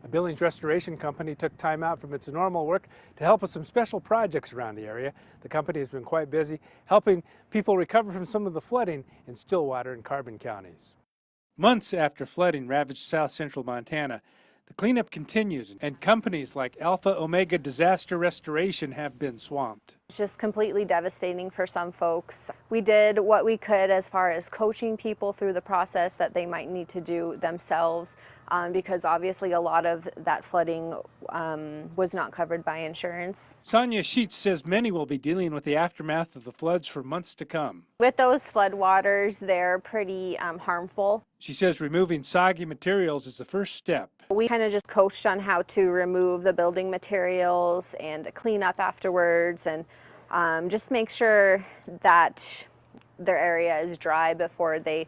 The Billings Restoration Company took time out from its normal work to help with some special projects around the area. The company has been quite busy helping people recover from some of the flooding in Stillwater and Carbon counties. Months after flooding ravaged south central Montana, the cleanup continues, and companies like Alpha Omega Disaster Restoration have been swamped. It's just completely devastating for some folks. We did what we could as far as coaching people through the process that they might need to do themselves, because obviously a lot of that flooding was not covered by insurance. Sonia Sheets says many will be dealing with the aftermath of the floods for months to come. With those floodwaters, they're pretty harmful. She says removing soggy materials is the first step. We kind of just coached on how to remove the building materials and clean up afterwards, and just make sure that their area is dry before they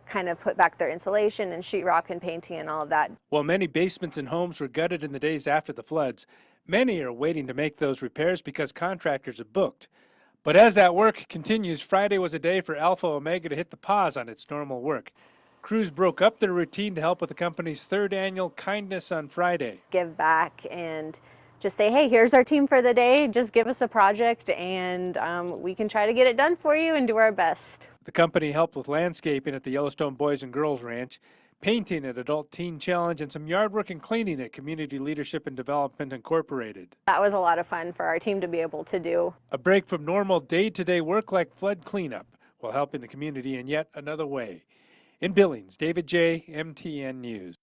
kind of put back their insulation and sheetrock and painting and all of that. While many basements and homes were gutted in the days after the floods, many are waiting to make those repairs because contractors are booked. But as that work continues, Friday was a day for Alpha Omega to hit the pause on its normal work. Crews broke up their routine to help with the company's third annual Kindness on Friday. Give back and just say, hey, here's our team for the day. Just give us a project and we can try to get it done for you and do our best. The company helped with landscaping at the Yellowstone Boys and Girls Ranch, painting at Adult Teen Challenge, and some yard work and cleaning at Community Leadership and Development Incorporated. That was a lot of fun for our team to be able to do. A break from normal day-to-day work like flood cleanup while helping the community in yet another way. In Billings, David J., MTN News.